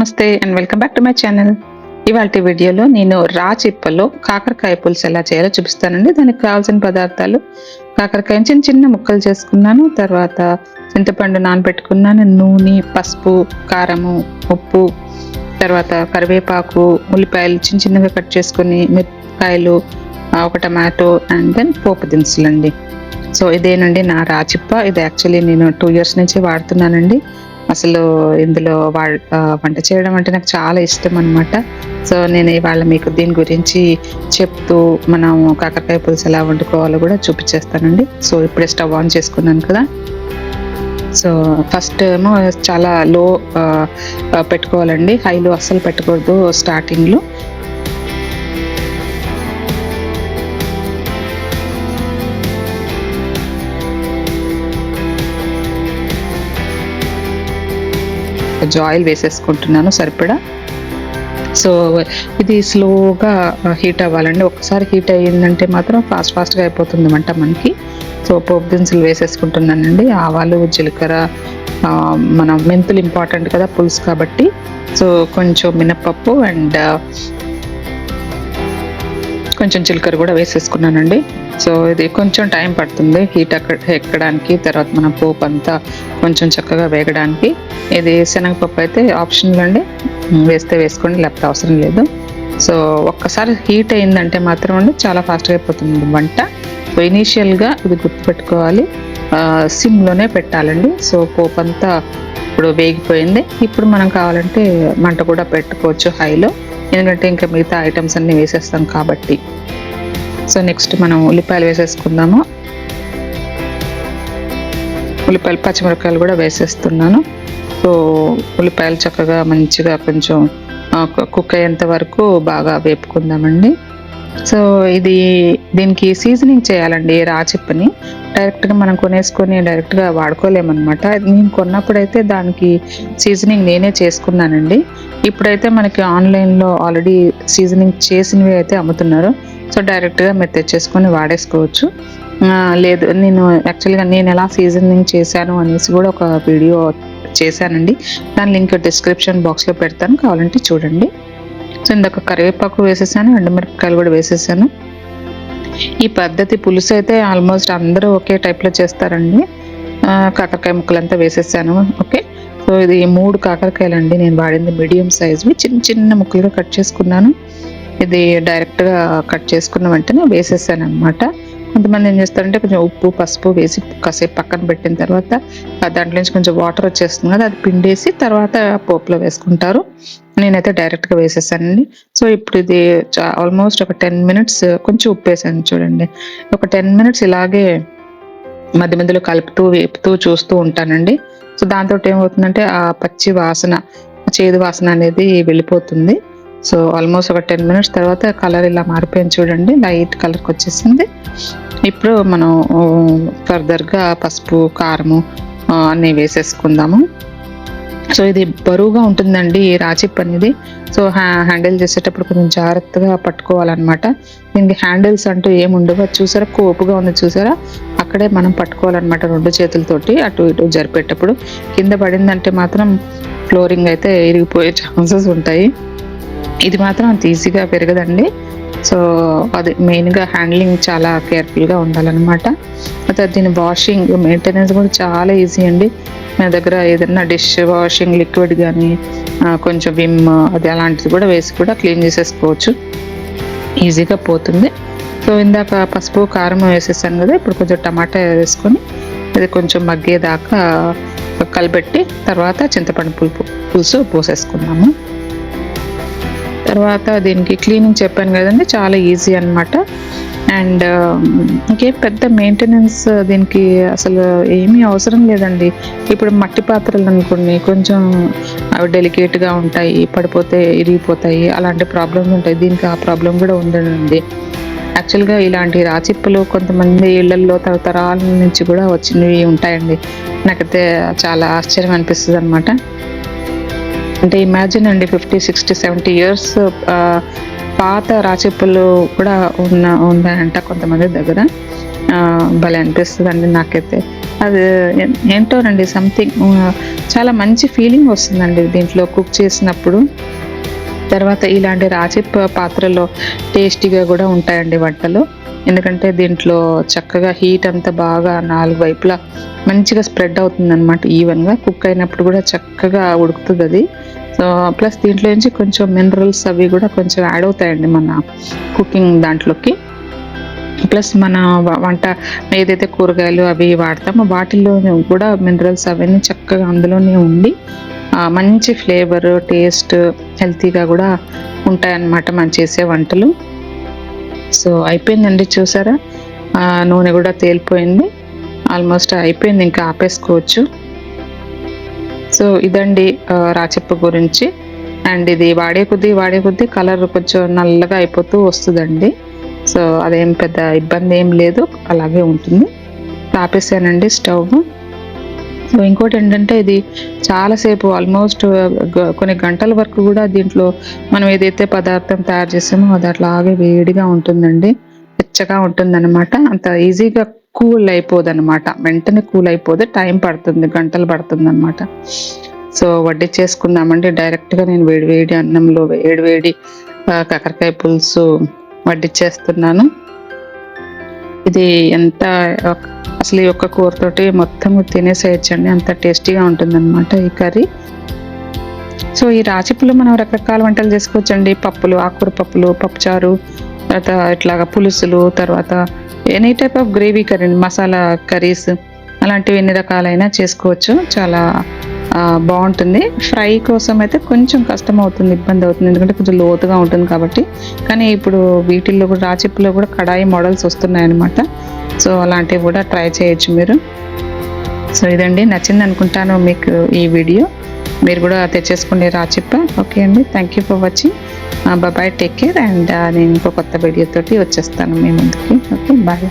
నమస్తే and welcome back to my channel. ఇవాళ వీడియోలో నేను రాచిప్పలో కాకరకాయ పులుసు ఎలా చేయాలో చూపిస్తానండి. దానికి కావాల్సిన పదార్థాలు: కాకరకాయ చిన్న చిన్న ముక్కలు చేసుకున్నాను, తర్వాత చింతపండు నానబెట్టుకున్నాను, నూనె, పసుపు, కారము, ఉప్పు, తర్వాత కరివేపాకు, ఉల్లిపాయలు చిన్న చిన్నగా కట్ చేసుకుని, మిరపకాయలు, ఒక టమాటో అండ్ దెన్ పోపు దినుసులు అండి. సో ఇదేనండి నా రాచిప్ప. ఇది యాక్చువల్లీ నేను 2 years నుంచి వాడుతున్నానండి. అసలు ఇందులో వంట చేయడం అంటే నాకు చాలా ఇష్టం అనమాట. సో నేను ఇవాళ మీకు దీని గురించి చెప్తూ మనం కాకరకాయ పులుసు ఎలా వండుకోవాలో కూడా చూపించేస్తానండి. సో ఇప్పుడే స్టవ్ ఆన్ చేసుకున్నాను కదా. సో ఫస్ట్ ఏమో చాలా లో పెట్టుకోవాలండి, హైలో అస్సలు పెట్టకూడదు స్టార్టింగ్లో. ఆయిల్ వేసేసుకుంటున్నాను సరిపడా. సో ఇది స్లోగా హీట్ అవ్వాలండి. ఒకసారి హీట్ అయ్యిందంటే మాత్రం ఫాస్ట్గా అయిపోతుంది వంట మనకి. సో పోపు దినుసులు వేసేసుకుంటున్నానండి. ఆవాలు, జీలకర్ర, మనం మెంతులు ఇంపార్టెంట్ కదా పులుసు కాబట్టి. సో కొంచెం మినపప్పు అండ్ కొంచెం జీలకర్ర కూడా వేసేసుకున్నానండి. సో ఇది కొంచెం టైం పడుతుంది హీట్ ఎక్కడానికి, తర్వాత మన పోపు అంతా కొంచెం చక్కగా వేగడానికి. ఇది శనగపప్పు అయితే ఆప్షనల్ అండి, వేస్తే వేసుకోండి, లేకపోతే అవసరం లేదు. సో ఒక్కసారి హీట్ అయిందంటే మాత్రం అండి చాలా ఫాస్ట్గా అయిపోతుంది వంట. సో ఇనీషియల్గా ఇది గుర్తుపెట్టుకోవాలి, సిమ్లోనే పెట్టాలండి. సో పోపు అంతా ఇప్పుడు వేగిపోయింది. ఇప్పుడు మనం కావాలంటే మంట కూడా పెట్టుకోవచ్చు హైలో, ఎందుకంటే ఇంకా మిగతా ఐటమ్స్ అన్నీ వేసేస్తాం కాబట్టి. సో నెక్స్ట్ మనం ఉల్లిపాయలు వేసేసుకుందాము. ఉల్లిపాయలు, పచ్చిమిరపకాయలు కూడా వేసేస్తున్నాను. సో ఉల్లిపాయలు చక్కగా మంచిగా కొంచెం కుక్ అయ్యేంత వరకు బాగా వేపుకుందామండి. సో దీనికి సీజనింగ్ చేయాలండి. రాచిప్పని డైరెక్ట్గా మనం కొనేసుకొని డైరెక్ట్గా వాడుకోలేమన్నమాట. నేను కొన్నప్పుడైతే దానికి సీజనింగ్ నేనే చేసుకున్నానండి. ఇప్పుడైతే మనకి ఆన్లైన్లో ఆల్రెడీ సీజనింగ్ చేసినవి అయితే అమ్ముతున్నారు. సో డైరెక్ట్గా మీరు తెచ్చేసుకొని వాడేసుకోవచ్చు. లేదు, యాక్చువల్గా నేను ఎలా సీజనింగ్ చేశాను అనేసి కూడా ఒక వీడియో చేశానండి. దాని లింక్ డిస్క్రిప్షన్ బాక్స్లో పెడతాను, కావాలంటే చూడండి. సో ఇందాక కరివేపాకు వేసేసాను, ఎండుమిరపకాయలు కూడా వేసేసాను. ఈ పద్ధతి పులుసు అయితే ఆల్మోస్ట్ అందరూ ఒకే టైప్లో చేస్తారండి. కాకరకాయ ముక్కలంతా వేసేసాను. ఓకే, సో ఇది 3 కాకరకాయలు అండి నేను వాడింది, మీడియం సైజ్వి, చిన్న చిన్న ముక్కలుగా కట్ చేసుకున్నాను. ఇది డైరెక్ట్గా కట్ చేసుకున్న వెంటనే వేసేసాను అనమాట. కొంతమంది ఏం చేస్తారంటే కొంచెం ఉప్పు, పసుపు వేసి కాసేపు పక్కన పెట్టిన తర్వాత దాంట్లో నుంచి కొంచెం వాటర్ వచ్చేస్తుంది కదా, అది పిండేసి తర్వాత పోపులో వేసుకుంటారు. నేనైతే డైరెక్ట్గా వేసేసానండి. సో ఇప్పుడు ఇది ఆల్మోస్ట్ ఒక 10 minutes, కొంచెం ఉప్పు వేసాను చూడండి. ఒక 10 minutes ఇలాగే మధ్య మధ్యలో కలుపుతూ వేపుతూ చూస్తూ ఉంటానండి. సో దాంతో ఏమవుతుందంటే ఆ పచ్చి వాసన, చేదు వాసన అనేది వెళ్ళిపోతుంది. సో ఆల్మోస్ట్ ఒక 10 minutes తర్వాత కలర్ ఇలా మారిపోయింది చూడండి, లైట్ కలర్కి వచ్చేసింది. ఇప్పుడు మనం ఫర్దర్గా పసుపు, కారము అన్నీ వేసేసుకుందాము. సో ఇది బరువుగా ఉంటుందండి ఈ రాచిప్ప అనేది. సో హ్యాండిల్ చేసేటప్పుడు కొంచెం జాగ్రత్తగా పట్టుకోవాలన్నమాట. దీనికి హ్యాండిల్స్ అంటూ ఏముండవు. చూసారా, కోపుగా ఉంది చూసారా, అక్కడే మనం పట్టుకోవాలన్నమాట 2 చేతులతోటి అటు ఇటు జరిపేటప్పుడు. కింద పడిందంటే మాత్రం ఫ్లోరింగ్ అయితే ఇరిగిపోయే ఛాన్సెస్ ఉంటాయి. ఇది మాత్రం అంత ఈజీగా పెరగదండి. సో అది మెయిన్గా హ్యాండ్లింగ్ చాలా కేర్ఫుల్గా ఉండాలన్నమాట. అయితే దీని వాషింగ్, మెయింటెనెన్స్ కూడా చాలా ఈజీ అండి. మన దగ్గర ఏదైనా డిష్ వాషింగ్ లిక్విడ్ కానీ కొంచెం విమ్ అది అలాంటిది కూడా వేసి కూడా క్లీన్ చేసేసుకోవచ్చు, ఈజీగా పోతుంది. సో ఇందాక పసుపు, కారం వేసేసాను కదా, ఇప్పుడు కొంచెం టమాటా వేసుకొని అది కొంచెం మగ్గేదాకా కలిపెట్టి తర్వాత చింతపండు పులుసు పోసేసుకున్నాము. తర్వాత దీనికి క్లీనింగ్ చెప్పాను కదండి, చాలా ఈజీ అనమాట. అండ్ ఇంకేం పెద్ద మెయింటెనెన్స్ దీనికి అసలు ఏమీ అవసరం లేదండి. ఇప్పుడు మట్టి పాత్రలు అనుకోండి, కొంచెం అవి డెలికేట్గా ఉంటాయి, పడిపోతే ఇరిగిపోతాయి, అలాంటి ప్రాబ్లమ్స్ ఉంటాయి. దీనికి ఆ ప్రాబ్లం కూడా ఉండదండి. యాక్చువల్గా ఇలాంటి రాచిప్పలు కొంతమంది ఇళ్లల్లో తరతరాల నుంచి కూడా వచ్చినవి ఉంటాయండి. నాకైతే చాలా ఆశ్చర్యం అనిపిస్తుంది అనమాట. అంటే ఇమాజిన్ అండి, 50, 60, 70 years పాత రాచిప్పలు కూడా ఉన్నాయంట కొంతమంది దగ్గర. భలే అనిపిస్తుంది అండి నాకైతే. అది ఏంటోనండి సంథింగ్ చాలా మంచి ఫీలింగ్ వస్తుందండి దీంట్లో కుక్ చేసినప్పుడు. తర్వాత ఇలాంటి రాచిప్ప పాత్రలో టేస్టీగా కూడా ఉంటాయండి వంటలు. ఎందుకంటే దీంట్లో చక్కగా హీట్ అంతా బాగా 4 వైపులా మంచిగా స్ప్రెడ్ అవుతుందనమాట ఈవెన్గా. కుక్ అయినప్పుడు కూడా చక్కగా ఉడుకుతుంది అది. సో ప్లస్ దీంట్లో నుంచి కొంచెం మినరల్స్ అవి కూడా కొంచెం యాడ్ అవుతాయండి మన కుకింగ్ దాంట్లోకి. ప్లస్ మన వంట ఏదైతే కూరగాయలు అవి వాడతామో వాటిల్లో కూడా మినరల్స్ అవన్నీ చక్కగా అందులోనే ఉండి మంచి ఫ్లేవర్, టేస్ట్, హెల్తీగా కూడా ఉంటాయన్నమాట మనం చేసే వంటలు. సో అయిపోయిందండి, చూసారా నూనె కూడా తేలిపోయింది. ఆల్మోస్ట్ అయిపోయింది, ఇంకా ఆపేసుకోవచ్చు. సో ఇదండి రాచిప్ప గురించి. అండ్ ఇది వాడే కొద్దీ కలర్ కొంచెం నల్లగా అయిపోతూ వస్తుందండి. సో అదేం పెద్ద ఇబ్బంది ఏం లేదు, అలాగే ఉంటుంది. ఆపేసానండి స్టవ్. సో ఇంకోటి ఏంటంటే ఇది చాలాసేపు ఆల్మోస్ట్ కొన్ని గంటల వరకు కూడా దీంట్లో మనం ఏదైతే పదార్థం తయారు చేసామో అది అట్లాగే వేడిగా ఉంటుందండి, వెచ్చగా ఉంటుందన్నమాట. అంత ఈజీగా కూల్ అయిపోదు అనమాట, వెంటనే కూల్ అయిపోదు, టైం పడుతుంది, గంటలు పడుతుంది అనమాట. సో వడ్డీ చేసుకుందామండి డైరెక్ట్గా. నేను వేడి అన్నంలో వేడి కాకరకాయ పులుసు వడ్డిచ్చేస్తున్నాను. ఇది ఎంత అసలు ఈ ఒక్క కూరతోటి మొత్తం తినేసేయచ్చండి, అంత టేస్టీగా ఉంటుందన్నమాట ఈ కర్రీ. సో ఈ రాచిప్పలో మనం రకరకాల వంటలు చేసుకోవచ్చండి. పప్పులు, ఆకుకూర పప్పులు, పప్పుచారు, తర్వాత ఇట్లాగా పులుసులు, తర్వాత any type of gravy curry, masala curries అలాంటివి ఎన్ని రకాలైనా చేసుకోవచ్చు. చాలా బాగుంటుంది. ఫ్రై కోసం అయితే కొంచెం కష్టం అవుతుంది, ఇబ్బంది అవుతుంది, ఎందుకంటే కొంచెం లోతుగా ఉంటుంది కాబట్టి. కానీ ఇప్పుడు వీటిల్లో కూడా రాచిప్పలో కూడా కడాయి మోడల్స్ వస్తున్నాయి అన్నమాట. సో అలాంటివి కూడా ట్రై చేయొచ్చు మీరు. సో ఇదండి, నచ్చింది అనుకుంటాను మీకు ఈ వీడియో. మీరు కూడా తెచ్చేసుకోండి రాచిప్ప. ఓకే అండి, thank you for watching. Bye, take care. And నేను ఇంకో కొత్త వీడియోతోటి వచ్చేస్తాను మీ ముందుకి. Okay, bye.